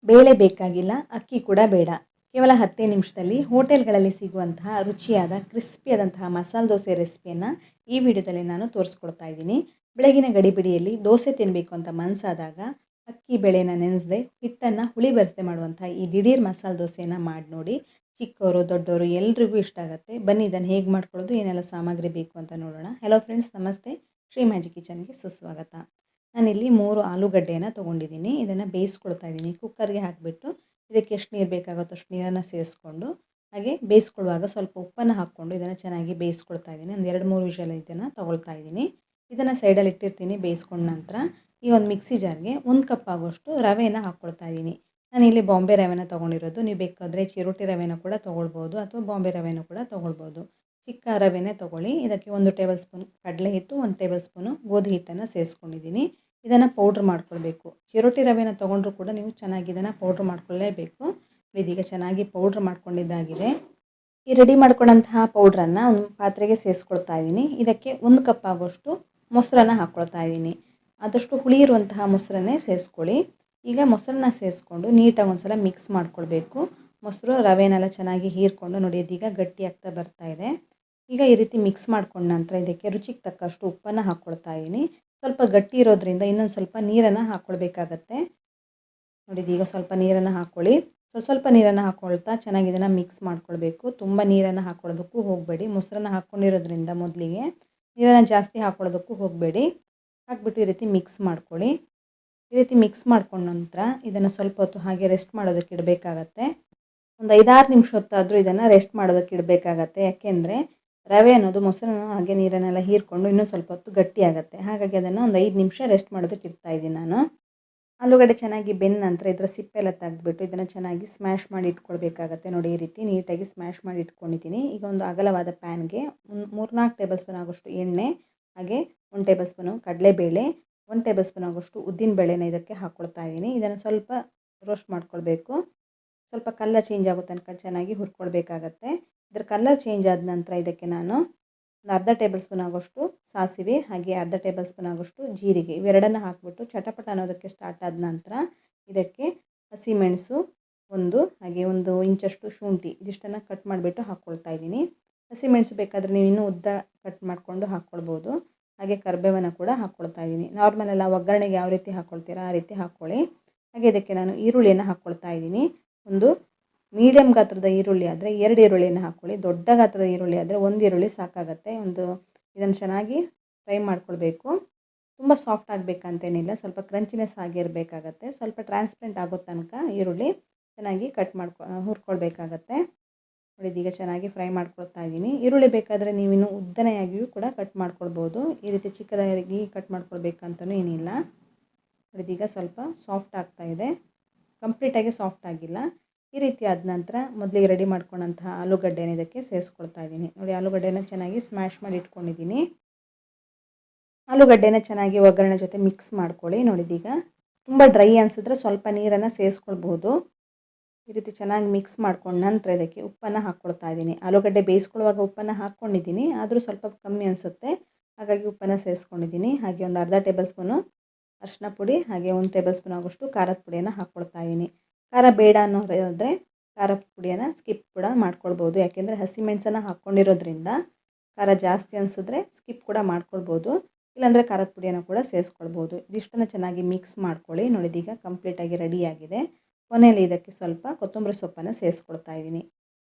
ಬೇಳೆ ಬೇಕಾಗಿಲ್ಲ, ಅಕ್ಕಿ ಕೂಡ ಬೇಡ. ಕೇವಲ 10 ನಿಮಿಷದಲ್ಲಿ ಹೋಟೆಲ್ಗಳಲ್ಲಿ ಸಿಗುವಂತಹ ರುಚಿಯಾದ ಕ್ರಿಸ್ಪಿಯಾದಂತಹ ಮಸಾಲೆ ದೋಸೆ ರೆಸಿಪಿಯನ್ನು ಈ ವಿಡಿಯೋದಲ್ಲಿ ನಾನು ತೋರಿಸ್ಕೊಡ್ತಾ ಇದ್ದೀನಿ. ಬೆಳಗಿನ ಗಡಿಬಿಡಿಯಲ್ಲಿ ದೋಸೆ ತಿನ್ನಬೇಕು ಅಂತ ಮನಸ್ಸಾದಾಗ ಅಕ್ಕಿ ಬೇಳೆನ ನೆನೆಸದೆ ಹಿಟ್ಟನ್ನು ಹುಳಿ ಬರಿಸದೆ ಮಾಡುವಂಥ ಈ ದಿಢೀರ್ ಮಸಾಲೆ ದೋಸೆಯನ್ನು ಮಾಡಿ ನೋಡಿ. ಚಿಕ್ಕವರು ದೊಡ್ಡವರು ಎಲ್ರಿಗೂ ಇಷ್ಟ ಆಗುತ್ತೆ. ಬನ್ನಿ ಇದನ್ನು ಹೇಗೆ ಮಾಡ್ಕೊಳ್ಳೋದು, ಏನೆಲ್ಲ ಸಾಮಗ್ರಿ ಬೇಕು ಅಂತ ನೋಡೋಣ. ಹಲೋ ಫ್ರೆಂಡ್ಸ್, ನಮಸ್ತೆ. ಶ್ರೀ ಮ್ಯಾಜಿಕ್ ಕಿಚನ್ಗೆ ಸುಸ್ವಾಗತ. ನಾನಿಲ್ಲಿ 3 ಆಲೂಗಡ್ಡೆಯನ್ನು ತೊಗೊಂಡಿದ್ದೀನಿ. ಇದನ್ನು ಬೇಯಿಸ್ಕೊಳ್ತಾ ಇದ್ದೀನಿ. ಕುಕ್ಕರ್ಗೆ ಹಾಕಿಬಿಟ್ಟು ಇದಕ್ಕೆ ಎಷ್ಟು ನೀರು ಬೇಕಾಗುತ್ತೋ ಅಷ್ಟು ನೀರನ್ನು ಸೇರಿಸ್ಕೊಂಡು ಹಾಗೆ ಬೇಯಿಸ್ಕೊಳ್ಳುವಾಗ ಸ್ವಲ್ಪ ಉಪ್ಪನ್ನು ಹಾಕ್ಕೊಂಡು ಇದನ್ನು ಚೆನ್ನಾಗಿ ಬೇಯಿಸ್ಕೊಳ್ತಾ ಇದ್ದೀನಿ. ಒಂದು 2-3 ವಿಷಲ್ ಇದನ್ನು ತೊಗೊಳ್ತಾ ಇದ್ದೀನಿ. ಇದನ್ನು ಸೈಡಲ್ಲಿ ಇಟ್ಟಿರ್ತೀನಿ. ಬೇಯಿಸ್ಕೊಂಡ ನಂತರ ಈ ಒಂದು ಮಿಕ್ಸಿ ಜಾರ್ಗೆ 1 ಕಪ್ ಆಗೋಷ್ಟು ರವೆಯನ್ನು ಹಾಕ್ಕೊಳ್ತಾ ಇದ್ದೀನಿ. ನಾನಿಲ್ಲಿ ಬಾಂಬೆ ರವೆನ ತೊಗೊಂಡಿರೋದು. ನೀವು ಬೇಕಾದರೆ ಚಿರೋಟಿ ರವೆನ ಕೂಡ ತೊಗೊಳ್ಬೋದು ಅಥವಾ ಬಾಂಬೆ ರವೆನೂ ಕೂಡ ತೊಗೊಳ್ಬೋದು. ಚಿಕ್ಕ ರವೆನೇ ತೊಗೊಳ್ಳಿ. ಇದಕ್ಕೆ 1 ಟೇಬಲ್ ಸ್ಪೂನ್ ಕಡಲೆ ಹಿಟ್ಟು, 1 ಟೇಬಲ್ ಸ್ಪೂನು ಗೋಧಿ ಹಿಟ್ಟನ್ನು ಸೇರಿಸ್ಕೊಂಡಿದ್ದೀನಿ. ಇದನ್ನು ಪೌಡ್ರ್ ಮಾಡ್ಕೊಳ್ಬೇಕು. ಚಿರೋಟಿ ರವೆನ ತೊಗೊಂಡ್ರೂ ಕೂಡ ನೀವು ಚೆನ್ನಾಗಿ ಇದನ್ನು ಪೌಡ್ರ್ ಮಾಡ್ಕೊಳ್ಳೇಬೇಕು. ಇದೀಗ ಚೆನ್ನಾಗಿ ಪೌಡ್ರ್ ಮಾಡ್ಕೊಂಡಿದ್ದಾಗಿದೆ. ಈ ರೆಡಿ ಮಾಡ್ಕೊಂಡಂತಹ ಪೌಡ್ರನ್ನು ಒಂದು ಪಾತ್ರೆಗೆ ಸೇರಿಸ್ಕೊಳ್ತಾ ಇದ್ದೀನಿ. ಇದಕ್ಕೆ 1 ಕಪ್ ಆಗೋಷ್ಟು ಮೊಸರನ್ನು ಹಾಕ್ಕೊಳ್ತಾ ಇದ್ದೀನಿ. ಆದಷ್ಟು ಹುಳಿ ಇರುವಂತಹ ಮೊಸರನ್ನೇ ಸೇರಿಸ್ಕೊಳ್ಳಿ. ಈಗ ಮೊಸರನ್ನ ಸೇರಿಸ್ಕೊಂಡು ನೀಟಾಗಿ ಒಂದು ಸಲ ಮಿಕ್ಸ್ ಮಾಡ್ಕೊಳ್ಬೇಕು. ಮೊಸರು ರವೆನೆಲ್ಲ ಚೆನ್ನಾಗಿ ಹೀರ್ಕೊಂಡು ನೋಡಿ, ಇದೀಗ ಗಟ್ಟಿ ಆಗ್ತಾ ಬರ್ತಾ ಇದೆ. ಈಗ ಈ ರೀತಿ ಮಿಕ್ಸ್ ಮಾಡ್ಕೊಂಡ ನಂತರ ಇದಕ್ಕೆ ರುಚಿಗೆ ತಕ್ಕಷ್ಟು ಉಪ್ಪನ್ನು ಹಾಕ್ಕೊಳ್ತಾ ಇದ್ದೀನಿ. ಸ್ವಲ್ಪ ಗಟ್ಟಿ ಇರೋದ್ರಿಂದ ಇನ್ನೊಂದು ಸ್ವಲ್ಪ ನೀರನ್ನು ಹಾಕ್ಕೊಳ್ಬೇಕಾಗತ್ತೆ. ನೋಡಿ, ಇದೀಗ ಸ್ವಲ್ಪ ನೀರನ್ನು ಹಾಕ್ಕೊಳ್ಳಿ. ಸ್ವಲ್ಪ ನೀರನ್ನು ಹಾಕ್ಕೊಳ್ತಾ ಚೆನ್ನಾಗಿ ಇದನ್ನು ಮಿಕ್ಸ್ ಮಾಡ್ಕೊಳ್ಬೇಕು. ತುಂಬ ನೀರನ್ನು ಹಾಕ್ಕೊಳ್ಳೋದಕ್ಕೂ ಹೋಗಬೇಡಿ. ಮೊಸರನ್ನು ಹಾಕ್ಕೊಂಡಿರೋದ್ರಿಂದ ಮೊದಲಿಗೆ ನೀರನ್ನು ಜಾಸ್ತಿ ಹಾಕ್ಕೊಳ್ಳೋದಕ್ಕೂ ಹೋಗಬೇಡಿ. ಹಾಕ್ಬಿಟ್ಟು ಈ ರೀತಿ ಮಿಕ್ಸ್ ಮಾಡ್ಕೊಳ್ಳಿ. ಈ ರೀತಿ ಮಿಕ್ಸ್ ಮಾಡ್ಕೊಂಡ ನಂತರ ಇದನ್ನು ಸ್ವಲ್ಪ ಹೊತ್ತು ಹಾಗೆ ರೆಸ್ಟ್ ಮಾಡೋದಕ್ಕೆ ಇಡಬೇಕಾಗತ್ತೆ. ಒಂದು 5-6 ನಿಮಿಷ ಹೊತ್ತಾದರೂ ಇದನ್ನು ರೆಸ್ಟ್ ಮಾಡೋದಕ್ಕೆ ಇಡಬೇಕಾಗತ್ತೆ. ಯಾಕೆಂದರೆ ರವೆ ಅನ್ನೋದು ಮೊಸರನ್ನು ಹಾಗೆ ನೀರನ್ನೆಲ್ಲ ಹೀರ್ಕೊಂಡು ಇನ್ನೂ ಸ್ವಲ್ಪ ಹೊತ್ತು ಗಟ್ಟಿ ಆಗುತ್ತೆ. ಹಾಗಾಗಿ ಅದನ್ನು ಒಂದು 5 ನಿಮಿಷ ರೆಸ್ಟ್ ಮಾಡೋದಕ್ಕೆ ಇಡ್ತಾ ಇದ್ದೀನಿ ನಾನು. ಆಲೂಗಡ್ಡೆ ಚೆನ್ನಾಗಿ ಬೆಂದ ನಂತರ ಇದರ ಸಿಪ್ಪೆಲ್ಲ ತೆಗೆದ್ಬಿಟ್ಟು ಇದನ್ನು ಚೆನ್ನಾಗಿ ಸ್ಮ್ಯಾಶ್ ಮಾಡಿ ಇಟ್ಕೊಳ್ಬೇಕಾಗತ್ತೆ. ನೋಡಿ, ಈ ರೀತಿ ನೀಟಾಗಿ ಸ್ಮ್ಯಾಶ್ ಮಾಡಿ ಇಟ್ಕೊಂಡಿದ್ದೀನಿ. ಈಗ ಒಂದು ಅಗಲವಾದ ಪ್ಯಾನ್ಗೆ 3-4 ಟೇಬಲ್ ಸ್ಪೂನ್ ಆಗೋಷ್ಟು ಎಣ್ಣೆ, ಹಾಗೆ 1 ಟೇಬಲ್ ಸ್ಪೂನು ಕಡಲೆಬೇಳೆ, 1 ಟೇಬಲ್ ಸ್ಪೂನ್ ಆಗೋಷ್ಟು ಉದ್ದಿನ ಬೇಳೆನ ಇದಕ್ಕೆ ಹಾಕ್ಕೊಳ್ತಾ ಇದ್ದೀನಿ. ಇದನ್ನು ಸ್ವಲ್ಪ ರೋಸ್ಟ್ ಮಾಡ್ಕೊಳ್ಬೇಕು. ಸ್ವಲ್ಪ ಕಲರ್ ಚೇಂಜ್ ಆಗೋ ತನಕ ಚೆನ್ನಾಗಿ ಹುರ್ಕೊಳ್ಬೇಕಾಗತ್ತೆ. ಇದರ ಕಲರ್ ಚೇಂಜ್ ಆದ ನಂತರ ಇದಕ್ಕೆ ನಾನು ಒಂದು ಅರ್ಧ ಟೇಬಲ್ ಸ್ಪೂನ್ ಆಗೋಷ್ಟು ಸಾಸಿವೆ, ಹಾಗೆ ಅರ್ಧ ಟೇಬಲ್ ಸ್ಪೂನ್ ಆಗೋಷ್ಟು ಜೀರಿಗೆ, ಇವೆರಡನ್ನು ಹಾಕಿಬಿಟ್ಟು ಚಟಪಟ ಅನ್ನೋದಕ್ಕೆ ಸ್ಟಾರ್ಟ್ ಆದ ನಂತರ ಇದಕ್ಕೆ ಹಸಿಮೆಣಸು 1, ಹಾಗೆ 1 ಇಂಚಷ್ಟು ಶುಂಠಿ, ಇದಿಷ್ಟನ್ನು ಕಟ್ ಮಾಡಿಬಿಟ್ಟು ಹಾಕ್ಕೊಳ್ತಾ ಇದ್ದೀನಿ. ಹಸಿಮೆಣಸು ಬೇಕಾದರೆ ನೀವು ಇನ್ನೂ ಉದ್ದ ಕಟ್ ಮಾಡಿಕೊಂಡು ಹಾಕ್ಕೊಳ್ಬೋದು. ಹಾಗೆ ಕರಿಬೇವನ್ನು ಕೂಡ ಹಾಕ್ಕೊಳ್ತಾ ಇದ್ದೀನಿ. ನಾರ್ಮಲ್ ಎಲ್ಲ ಒಗ್ಗರಣೆಗೆ ಯಾವ ರೀತಿ ಹಾಕ್ಕೊಳ್ತೀರಾ ಆ ರೀತಿ ಹಾಕ್ಕೊಳ್ಳಿ. ಹಾಗೆ ಇದಕ್ಕೆ ನಾನು ಈರುಳ್ಳಿಯನ್ನು ಹಾಕ್ಕೊಳ್ತಾ ಇದ್ದೀನಿ. ಒಂದು ಮೀಡಿಯಮ್ ಗಾತ್ರದ ಈರುಳ್ಳಿ ಆದರೆ 2 ಈರುಳ್ಳಿಯನ್ನು ಹಾಕ್ಕೊಳ್ಳಿ. ದೊಡ್ಡ ಗಾತ್ರದ ಈರುಳ್ಳಿ ಆದರೆ 1 ಈರುಳ್ಳಿ ಸಾಕಾಗುತ್ತೆ. ಇದನ್ನು ಚೆನ್ನಾಗಿ ಫ್ರೈ ಮಾಡ್ಕೊಳ್ಬೇಕು. ತುಂಬ ಸಾಫ್ಟ್ ಆಗಬೇಕಂತೇನಿಲ್ಲ, ಸ್ವಲ್ಪ ಕ್ರಂಚಿನೆಸ್ ಆಗಿರಬೇಕಾಗತ್ತೆ. ಸ್ವಲ್ಪ ಟ್ರಾನ್ಸ್ಪರೆಂಟ್ ಆಗೋ ತನಕ ಈರುಳ್ಳಿ ಚೆನ್ನಾಗಿ ಹುರ್ಕೊಳ್ಬೇಕಾಗತ್ತೆ. ನೋಡಿ, ಇದೀಗ ಚೆನ್ನಾಗಿ ಫ್ರೈ ಮಾಡ್ಕೊಳ್ತಾ ಇದ್ದೀನಿ. ಈರುಳ್ಳಿ ಬೇಕಾದರೆ ನೀವು ಇನ್ನೂ ಉದ್ದನೆಯಾಗಿಯೂ ಕೂಡ ಕಟ್ ಮಾಡ್ಕೊಳ್ಬೋದು. ಈ ರೀತಿ ಚಿಕ್ಕದಾಗಿ ಕಟ್ ಮಾಡ್ಕೊಳ್ಬೇಕಂತಲೂ ಏನಿಲ್ಲ. ನೋಡಿ, ಇದೀಗ ಸ್ವಲ್ಪ ಸಾಫ್ಟ್ ಆಗ್ತಾ ಇದೆ, ಕಂಪ್ಲೀಟಾಗಿ ಸಾಫ್ಟ್ ಆಗಿಲ್ಲ. ಈ ರೀತಿ ಆದ ನಂತರ ಮೊದಲಿಗೆ ರೆಡಿ ಮಾಡ್ಕೊಂಡಂತಹ ಆಲೂಗಡ್ಡೆನ ಇದಕ್ಕೆ ಸೇರಿಸ್ಕೊಳ್ತಾ ಇದ್ದೀನಿ. ನೋಡಿ, ಆಲೂಗಡ್ಡೆನ ಚೆನ್ನಾಗಿ ಸ್ಮ್ಯಾಶ್ ಮಾಡಿ ಇಟ್ಕೊಂಡಿದ್ದೀನಿ. ಆಲೂಗಡ್ಡೆನ ಚೆನ್ನಾಗಿ ಒಗ್ಗರಣೆ ಜೊತೆ ಮಿಕ್ಸ್ ಮಾಡ್ಕೊಳ್ಳಿ. ನೋಡಿ, ಇದೀಗ ತುಂಬ ಡ್ರೈ ಅನಿಸಿದ್ರೆ ಸ್ವಲ್ಪ ನೀರನ್ನು ಸೇರಿಸ್ಕೊಳ್ಬೋದು. ಈ ರೀತಿ ಚೆನ್ನಾಗಿ ಮಿಕ್ಸ್ ಮಾಡ್ಕೊಂಡು ನಂತರ ಇದಕ್ಕೆ ಉಪ್ಪನ್ನು ಹಾಕ್ಕೊಳ್ತಾ ಇದ್ದೀನಿ. ಆಲೂಗಡ್ಡೆ ಬೇಯಿಸ್ಕೊಳ್ಳುವಾಗ ಉಪ್ಪನ್ನು ಹಾಕ್ಕೊಂಡಿದ್ದೀನಿ, ಆದರೂ ಸ್ವಲ್ಪ ಕಮ್ಮಿ ಅನಿಸುತ್ತೆ, ಹಾಗಾಗಿ ಉಪ್ಪನ್ನು ಸೇರಿಸ್ಕೊಂಡಿದ್ದೀನಿ. ಹಾಗೆ ಒಂದು ಅರ್ಧ ಟೇಬಲ್ ಸ್ಪೂನು ಅರಿಶಿನ ಪುಡಿ, ಹಾಗೆ 1 ಟೇಬಲ್ ಸ್ಪೂನ್ ಆಗೋಷ್ಟು ಖಾರದ ಪುಡಿಯನ್ನು ಹಾಕ್ಕೊಳ್ತಾ ಇದ್ದೀನಿ. ಖಾರ ಬೇಡ ಅನ್ನೋರಾದರೆ ಖಾರದ ಪುಡಿಯನ್ನು ಸ್ಕಿಪ್ ಕೂಡ ಮಾಡ್ಕೊಳ್ಬೋದು. ಯಾಕೆಂದರೆ ಹಸಿಮೆಣಸನ್ನು ಹಾಕ್ಕೊಂಡಿರೋದ್ರಿಂದ ಖಾರ ಜಾಸ್ತಿ ಅನಿಸಿದ್ರೆ ಸ್ಕಿಪ್ ಕೂಡ ಮಾಡ್ಕೊಳ್ಬೋದು. ಇಲ್ಲಾಂದರೆ ಖಾರದ ಪುಡಿಯನ್ನು ಕೂಡ ಸೇರಿಸ್ಕೊಳ್ಬೋದು. ಇದಿಷ್ಟನ್ನು ಚೆನ್ನಾಗಿ ಮಿಕ್ಸ್ ಮಾಡ್ಕೊಳ್ಳಿ. ನೋಡಿ, ಇದೀಗ ಕಂಪ್ಲೀಟಾಗಿ ರೆಡಿಯಾಗಿದೆ. ಕೊನೆಯಲ್ಲಿ ಇದಕ್ಕೆ ಸ್ವಲ್ಪ ಕೊತ್ತಂಬರಿ ಸೊಪ್ಪನ್ನು ಸೇರಿಸ್ಕೊಳ್ತಾ ಇದ್ದೀನಿ.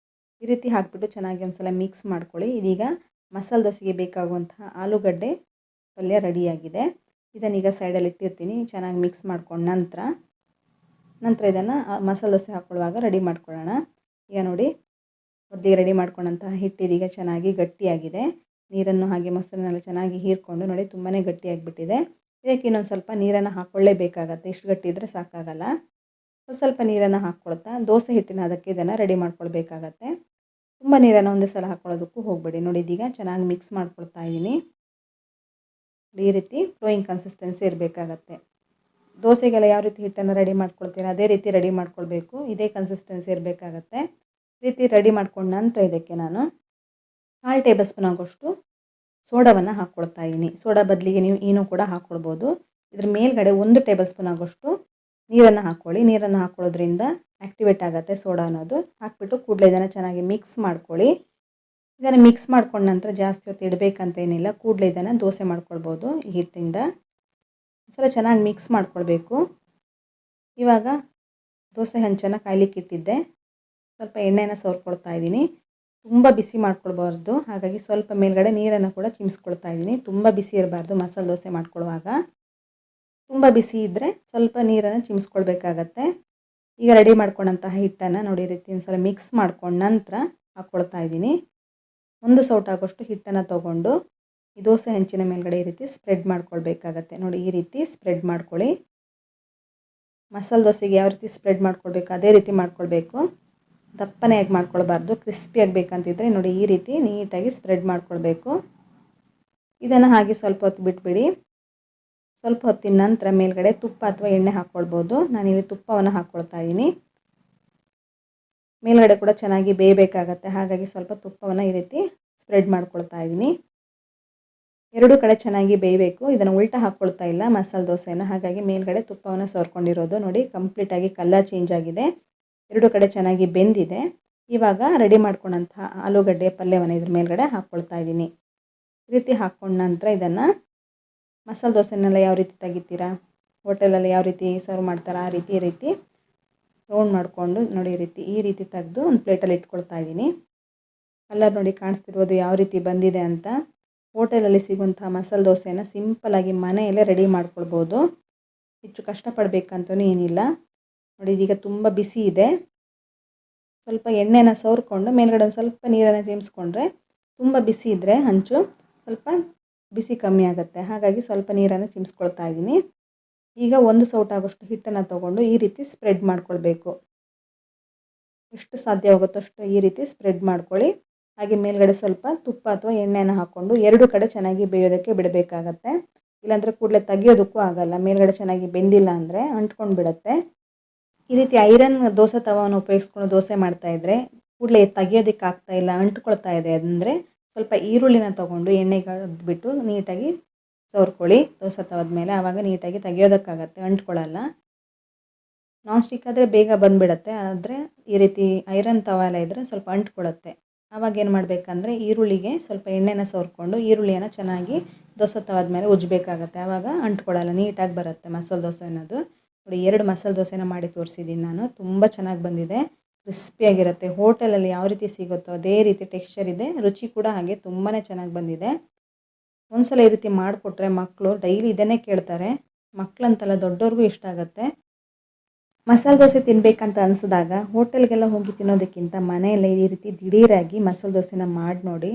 ಈ ರೀತಿ ಹಾಕಿಬಿಟ್ಟು ಚೆನ್ನಾಗಿ ಒಂದು ಸಲ ಮಿಕ್ಸ್ ಮಾಡ್ಕೊಳ್ಳಿ. ಇದೀಗ ಮಸಾಲೆ ದೋಸೆಗೆ ಬೇಕಾಗುವಂತಹ ಆಲೂಗಡ್ಡೆ ಪಲ್ಯ ರೆಡಿಯಾಗಿದೆ. ಇದನ್ನೀಗ ಸೈಡಲ್ಲಿ ಇಟ್ಟಿರ್ತೀನಿ. ಚೆನ್ನಾಗಿ ಮಿಕ್ಸ್ ಮಾಡ್ಕೊಂಡು ನಂತರ ಇದನ್ನು ಮಸಾಲೆ ದೋಸೆ ಹಾಕ್ಕೊಳ್ಳುವಾಗ ರೆಡಿ ಮಾಡ್ಕೊಳ್ಳೋಣ. ಈಗ ನೋಡಿ, ಮೊದಲಿಗೆ ರೆಡಿ ಮಾಡ್ಕೊಂಡಂತಹ ಹಿಟ್ಟು ಇದೀಗ ಚೆನ್ನಾಗಿ ಗಟ್ಟಿಯಾಗಿದೆ. ನೀರನ್ನು ಹಾಗೆ ಮೊಸರನ್ನೆಲ್ಲ ಚೆನ್ನಾಗಿ ಹೀರ್ಕೊಂಡು ನೋಡಿ ತುಂಬಾ ಗಟ್ಟಿಯಾಗಿಬಿಟ್ಟಿದೆ. ಇದಕ್ಕೆ ಇನ್ನೊಂದು ಸ್ವಲ್ಪ ನೀರನ್ನು ಹಾಕ್ಕೊಳ್ಳೇಬೇಕಾಗತ್ತೆ. ಇಷ್ಟು ಗಟ್ಟಿ ಇದ್ದರೆ ಸಾಕಾಗಲ್ಲ. ಸ್ವಲ್ಪ ನೀರನ್ನು ಹಾಕ್ಕೊಳ್ತಾ ದೋಸೆ ಹಿಟ್ಟಿನ ಅದಕ್ಕೆ ಇದನ್ನು ರೆಡಿ ಮಾಡ್ಕೊಳ್ಬೇಕಾಗತ್ತೆ. ತುಂಬ ನೀರನ್ನು ಒಂದೇ ಸಲ ಹಾಕ್ಕೊಳ್ಳೋದಕ್ಕೂ ಹೋಗಬೇಡಿ. ನೋಡಿ, ಇದೀಗ ಚೆನ್ನಾಗಿ ಮಿಕ್ಸ್ ಮಾಡ್ಕೊಳ್ತಾ ಇದ್ದೀನಿ. ಈ ರೀತಿ ಫ್ಲೋಯಿಂಗ್ ಕನ್ಸಿಸ್ಟೆನ್ಸಿ ಇರಬೇಕಾಗತ್ತೆ. ದೋಸೆಗೆಲ್ಲ ಯಾವ ರೀತಿ ಹಿಟ್ಟನ್ನು ರೆಡಿ ಮಾಡ್ಕೊಳ್ತೀರಾ ಅದೇ ರೀತಿ ರೆಡಿ ಮಾಡ್ಕೊಳ್ಬೇಕು. ಇದೇ ಕನ್ಸಿಸ್ಟೆನ್ಸಿ ಇರಬೇಕಾಗತ್ತೆ. ಈ ರೀತಿ ರೆಡಿ ಮಾಡ್ಕೊಂಡ ನಂತರ ಇದಕ್ಕೆ ನಾನು 1/4 ಟೇಬಲ್ ಸ್ಪೂನ್ ಆಗೋಷ್ಟು ಸೋಡಾವನ್ನು ಹಾಕ್ಕೊಳ್ತಾ ಇದ್ದೀನಿ. ಸೋಡಾ ಬದಲಿಗೆ ನೀವು ಏನೂ ಕೂಡ ಹಾಕ್ಕೊಳ್ಬೋದು. ಇದ್ರ ಮೇಲ್ಗಡೆ 1 ಟೇಬಲ್ ಸ್ಪೂನ್ ಆಗೋಷ್ಟು ನೀರನ್ನು ಹಾಕ್ಕೊಳ್ಳಿ. ನೀರನ್ನು ಹಾಕ್ಕೊಳ್ಳೋದ್ರಿಂದ ಆ್ಯಕ್ಟಿವೇಟ್ ಆಗುತ್ತೆ ಸೋಡಾ ಅನ್ನೋದು. ಹಾಕ್ಬಿಟ್ಟು ಕೂಡಲೇ ಇದನ್ನು ಚೆನ್ನಾಗಿ ಮಿಕ್ಸ್ ಮಾಡ್ಕೊಳ್ಳಿ. ಇದನ್ನು ಮಿಕ್ಸ್ ಮಾಡ್ಕೊಂಡ ನಂತರ ಜಾಸ್ತಿ ಹೊತ್ತು ಇಡಬೇಕಂತ ಏನಿಲ್ಲ, ಕೂಡಲೇ ಇದನ್ನು ದೋಸೆ ಮಾಡ್ಕೊಳ್ಬೋದು ಈ ಹಿಟ್ಟಿಂದ. ಒಂದ್ಸಲ ಚೆನ್ನಾಗಿ ಮಿಕ್ಸ್ ಮಾಡ್ಕೊಳ್ಬೇಕು. ಇವಾಗ ದೋಸೆ ಹಂಚನ್ನು ಕಾಯ್ಲಿಕ್ಕೆ ಇಟ್ಟಿದ್ದೆ, ಸ್ವಲ್ಪ ಎಣ್ಣೆನ ಸವರ್ಕೊಳ್ತಾ ಇದ್ದೀನಿ. ತುಂಬ ಬಿಸಿ ಮಾಡ್ಕೊಳ್ಬಾರ್ದು, ಹಾಗಾಗಿ ಸ್ವಲ್ಪ ಮೇಲ್ಗಡೆ ನೀರನ್ನು ಕೂಡ ಚಿಮ್ಸ್ಕೊಳ್ತಾ ಇದ್ದೀನಿ. ತುಂಬ ಬಿಸಿ ಇರಬಾರ್ದು ಮಸಾಲೆ ದೋಸೆ ಮಾಡ್ಕೊಳ್ಳುವಾಗ. ತುಂಬ ಬಿಸಿ ಇದ್ದರೆ ಸ್ವಲ್ಪ ನೀರನ್ನು ಚಿಮ್ಸ್ಕೊಳ್ಬೇಕಾಗತ್ತೆ. ಈಗ ರೆಡಿ ಮಾಡ್ಕೊಂಡಂತಹ ಹಿಟ್ಟನ್ನು ನೋಡಿ ಈ ರೀತಿ ಒಂದು ಸಲ ಮಿಕ್ಸ್ ಮಾಡ್ಕೊಂಡು ನಂತರ ಹಾಕ್ಕೊಳ್ತಾ ಇದ್ದೀನಿ. 1 ಸೌಟ್ ಆಗೋಷ್ಟು ಹಿಟ್ಟನ್ನು ತೊಗೊಂಡು ಈ ದೋಸೆ ಹಂಚಿನ ಮೇಲ್ಗಡೆ ಈ ರೀತಿ ಸ್ಪ್ರೆಡ್ ಮಾಡ್ಕೊಳ್ಬೇಕಾಗತ್ತೆ. ನೋಡಿ ಈ ರೀತಿ ಸ್ಪ್ರೆಡ್ ಮಾಡ್ಕೊಳ್ಳಿ. ಮಸಾಲೆ ದೋಸೆಗೆ ಯಾವ ರೀತಿ ಸ್ಪ್ರೆಡ್ ಮಾಡ್ಕೊಳ್ಬೇಕು ಅದೇ ರೀತಿ ಮಾಡ್ಕೊಳ್ಬೇಕು. ದಪ್ಪನೆಯಾಗಿ ಮಾಡ್ಕೊಳ್ಬಾರ್ದು. ಕ್ರಿಸ್ಪಿಯಾಗಿ ಬೇಕಂತಿದ್ರೆ ನೋಡಿ ಈ ರೀತಿ ನೀಟಾಗಿ ಸ್ಪ್ರೆಡ್ ಮಾಡ್ಕೊಳ್ಬೇಕು. ಇದನ್ನು ಹಾಗೆ ಸ್ವಲ್ಪ ಹೊತ್ತು ಬಿಟ್ಬಿಡಿ. ಸ್ವಲ್ಪ ಹೊತ್ತಿನ ನಂತರ ಮೇಲ್ಗಡೆ ತುಪ್ಪ ಅಥವಾ ಎಣ್ಣೆ ಹಾಕ್ಕೊಳ್ಬೋದು. ನಾನಿಲ್ಲಿ ತುಪ್ಪವನ್ನು ಹಾಕ್ಕೊಳ್ತಾ ಇದ್ದೀನಿ. ಮೇಲ್ಗಡೆ ಕೂಡ ಚೆನ್ನಾಗಿ ಬೇಯಬೇಕಾಗತ್ತೆ, ಹಾಗಾಗಿ ಸ್ವಲ್ಪ ತುಪ್ಪವನ್ನು ಈ ರೀತಿ ಸ್ಪ್ರೆಡ್ ಮಾಡ್ಕೊಳ್ತಾ ಇದ್ದೀನಿ. ಎರಡೂ ಕಡೆ ಚೆನ್ನಾಗಿ ಬೇಯಬೇಕು. ಇದನ್ನು ಉಲ್ಟಾ ಹಾಕ್ಕೊಳ್ತಾ ಇಲ್ಲ ಮಸಾಲೆ ದೋಸೆಯನ್ನು, ಹಾಗಾಗಿ ಮೇಲ್ಗಡೆ ತುಪ್ಪವನ್ನು ಸವರ್ಕೊಂಡಿರೋದು. ನೋಡಿ ಕಂಪ್ಲೀಟಾಗಿ ಕಲರ್ ಚೇಂಜ್ ಆಗಿದೆ, ಎರಡೂ ಕಡೆ ಚೆನ್ನಾಗಿ ಬೆಂದಿದೆ. ಇವಾಗ ರೆಡಿ ಮಾಡ್ಕೊಂಡಂತಹ ಆಲೂಗಡ್ಡೆ ಪಲ್ಯವನ್ನು ಇದ್ರ ಮೇಲ್ಗಡೆ ಹಾಕ್ಕೊಳ್ತಾ ಇದ್ದೀನಿ. ಈ ರೀತಿ ಹಾಕ್ಕೊಂಡ ನಂತರ ಇದನ್ನು ಮಸಾಲೆ ದೋಸೆನೆಲ್ಲ ಯಾವ ರೀತಿ ತೆಗಿತೀರಾ, ಹೋಟೆಲಲ್ಲಿ ಯಾವ ರೀತಿ ಸರ್ವ್ ಮಾಡ್ತಾರೆ ಆ ರೀತಿ ರೌಂಡ್ ಮಾಡಿಕೊಂಡು ನೋಡಿ ಈ ರೀತಿ ತೆಗೆದು ಒಂದು ಪ್ಲೇಟಲ್ಲಿ ಇಟ್ಕೊಳ್ತಾ ಇದ್ದೀನಿ. ಕಲರ್ ನೋಡಿ ಕಾಣಿಸ್ತಿರ್ಬೋದು ಯಾವ ರೀತಿ ಬಂದಿದೆ ಅಂತ. ಹೋಟೆಲಲ್ಲಿ ಸಿಗುವಂಥ ಮಸಾಲೆ ದೋಸೆನ ಸಿಂಪಲ್ಲಾಗಿ ಮನೆಯಲ್ಲೇ ರೆಡಿ ಮಾಡ್ಕೊಳ್ಬೋದು, ಹೆಚ್ಚು ಕಷ್ಟಪಡಬೇಕಂತೂ ಏನಿಲ್ಲ. ನೋಡಿ ಇದೀಗ ತುಂಬ ಬಿಸಿ ಇದೆ. ಸ್ವಲ್ಪ ಎಣ್ಣೆನ ಸವರ್ಕೊಂಡು ಮೇಲ್ಗಡೆ ಒಂದು ಸ್ವಲ್ಪ ನೀರನ್ನು ಚಿಮ್ಸ್ಕೊಂಡ್ರೆ, ತುಂಬ ಬಿಸಿ ಇದ್ದರೆ ಹಂಚು ಸ್ವಲ್ಪ ಬಿಸಿ ಕಮ್ಮಿ ಆಗುತ್ತೆ, ಹಾಗಾಗಿ ಸ್ವಲ್ಪ ನೀರನ್ನು ಚಿಮ್ಸ್ಕೊಳ್ತಾ ಇದ್ದೀನಿ. ಈಗ 1 ಸೌಟ್ ಆಗೋಷ್ಟು ಹಿಟ್ಟನ್ನು ತೊಗೊಂಡು ಈ ರೀತಿ ಸ್ಪ್ರೆಡ್ ಮಾಡ್ಕೊಳ್ಬೇಕು. ಎಷ್ಟು ಸಾಧ್ಯವಾಗುತ್ತೋ ಅಷ್ಟು ಈ ರೀತಿ ಸ್ಪ್ರೆಡ್ ಮಾಡ್ಕೊಳ್ಳಿ. ಹಾಗೆ ಮೇಲ್ಗಡೆ ಸ್ವಲ್ಪ ತುಪ್ಪ ಅಥವಾ ಎಣ್ಣೆನ ಹಾಕ್ಕೊಂಡು ಎರಡೂ ಕಡೆ ಚೆನ್ನಾಗಿ ಬೇಯೋದಕ್ಕೆ ಬಿಡಬೇಕಾಗತ್ತೆ. ಇಲ್ಲಾಂದರೆ ಕೂಡಲೇ ತೆಗಿಯೋದಕ್ಕೂ ಆಗಲ್ಲ, ಮೇಲ್ಗಡೆ ಚೆನ್ನಾಗಿ ಬೆಂದಿಲ್ಲ ಅಂದರೆ ಅಂಟ್ಕೊಂಡು ಬಿಡುತ್ತೆ. ಈ ರೀತಿ ಐರನ್ ದೋಸೆ ತವಾವನ್ನು ಉಪಯೋಗಿಸ್ಕೊಂಡು ದೋಸೆ ಮಾಡ್ತಾಯಿದ್ರೆ ಕೂಡಲೇ ತೆಗಿಯೋದಕ್ಕೆ ಆಗ್ತಾಯಿಲ್ಲ, ಅಂಟ್ಕೊಳ್ತಾ ಇದೆ ಅಂದರೆ ಸ್ವಲ್ಪ ಈರುಳ್ಳಿನ ತೊಗೊಂಡು ಎಣ್ಣೆಗೆ ಅದ್ಬಿಟ್ಟು ನೀಟಾಗಿ ಸವರ್ಕೊಳ್ಳಿ ದೋಸೆ ತವದ ಮೇಲೆ. ಆವಾಗ ನೀಟಾಗಿ ತೆಗಿಯೋದಕ್ಕಾಗತ್ತೆ, ಅಂಟ್ಕೊಳ್ಳಲ್ಲ. ನಾನ್ ಸ್ಟಿಕ್ ಆದರೆ ಬೇಗ ಬಂದುಬಿಡತ್ತೆ, ಆದರೆ ಈ ರೀತಿ ಐರನ್ ತವ ಎಲ್ಲ ಇದ್ದರೆ ಸ್ವಲ್ಪ ಅಂಟ್ಕೊಳ್ಳುತ್ತೆ. ಆವಾಗ ಏನು ಮಾಡಬೇಕಂದ್ರೆ ಈರುಳ್ಳಿಗೆ ಸ್ವಲ್ಪ ಎಣ್ಣೆನ ಸವರ್ಕೊಂಡು ಈರುಳ್ಳಿಯನ್ನು ಚೆನ್ನಾಗಿ ದೋಸೆ ತವದ ಮೇಲೆ ಉಜ್ಜಬೇಕಾಗತ್ತೆ, ಆವಾಗ ಅಂಟ್ಕೊಳ್ಳಲ್ಲ, ನೀಟಾಗಿ ಬರುತ್ತೆ ಮಸಾಲೆ ದೋಸೆ ಅನ್ನೋದು. ನೋಡಿ 2 ಮಸಾಲೆ ದೋಸೆನ ಮಾಡಿ ತೋರಿಸಿದ್ದೀನಿ ನಾನು, ತುಂಬ ಚೆನ್ನಾಗಿ ಬಂದಿದೆ, ಕ್ರಿಸ್ಪಿಯಾಗಿರುತ್ತೆ. ಹೋಟೆಲಲ್ಲಿ ಯಾವ ರೀತಿ ಸಿಗುತ್ತೋ ಅದೇ ರೀತಿ ಟೆಕ್ಸ್ಚರ್ ಇದೆ, ರುಚಿ ಕೂಡ ಹಾಗೆ ತುಂಬಾ ಚೆನ್ನಾಗಿ ಬಂದಿದೆ. ಒಂದ್ಸಲ ಈ ರೀತಿ ಮಾಡಿಕೊಟ್ರೆ ಮಕ್ಕಳು ಡೈಲಿ ಇದನ್ನೇ ಕೇಳ್ತಾರೆ, ಮಕ್ಕಳಂತಲ್ಲ ದೊಡ್ಡವ್ರಿಗೂ ಇಷ್ಟ ಆಗುತ್ತೆ. ಮಸಾಲೆ ದೋಸೆ ತಿನ್ನಬೇಕಂತ ಅನಿಸಿದಾಗ ಹೋಟೆಲ್ಗೆಲ್ಲ ಹೋಗಿ ತಿನ್ನೋದಕ್ಕಿಂತ ಮನೆಯಲ್ಲೇ ಈ ರೀತಿ ದಿಢೀರಾಗಿ ಮಸಾಲೆ ದೋಸೆನ ಮಾಡಿ ನೋಡಿ.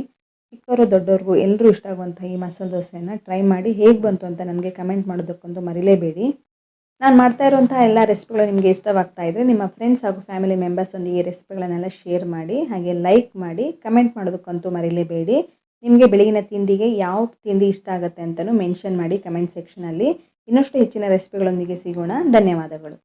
ಚಿಕ್ಕವರು ದೊಡ್ಡವ್ರಿಗೂ ಎಲ್ಲರೂ ಇಷ್ಟ ಆಗುವಂಥ ಈ ಮಸಾಲೆ ದೋಸೆನ ಟ್ರೈ ಮಾಡಿ ಹೇಗೆ ಬಂತು ಅಂತ ನನಗೆ ಕಮೆಂಟ್ ಮಾಡೋದಕ್ಕಂತೂ ಮರಿಲೇಬೇಡಿ. ನಾನು ಮಾಡ್ತಾ ಇರುವಂಥ ಎಲ್ಲ ರೆಸಿಪಿಗಳು ನಿಮಗೆ ಇಷ್ಟವಾಗ್ತಾ ಇದ್ದರೆ ನಿಮ್ಮ ಫ್ರೆಂಡ್ಸ್ ಹಾಗೂ ಫ್ಯಾಮಿಲಿ ಮೆಂಬರ್ಸೊಂದಿಗೆ ಈ ರೆಸಿಪಿಗಳನ್ನೆಲ್ಲ ಶೇರ್ ಮಾಡಿ, ಹಾಗೆ ಲೈಕ್ ಮಾಡಿ, ಕಮೆಂಟ್ ಮಾಡೋದಕ್ಕಂತೂ ಮರಿಲೇಬೇಡಿ. ನಿಮಗೆ ಬೆಳಗಿನ ತಿಂಡಿಗೆ ಯಾವ ತಿಂಡಿ ಇಷ್ಟ ಆಗುತ್ತೆ ಅಂತಲೂ ಮೆನ್ಷನ್ ಮಾಡಿ ಕಮೆಂಟ್ ಸೆಕ್ಷನಲ್ಲಿ. ಇನ್ನಷ್ಟು ಹೆಚ್ಚಿನ ರೆಸಿಪಿಗಳೊಂದಿಗೆ ಸಿಗೋಣ. ಧನ್ಯವಾದಗಳು.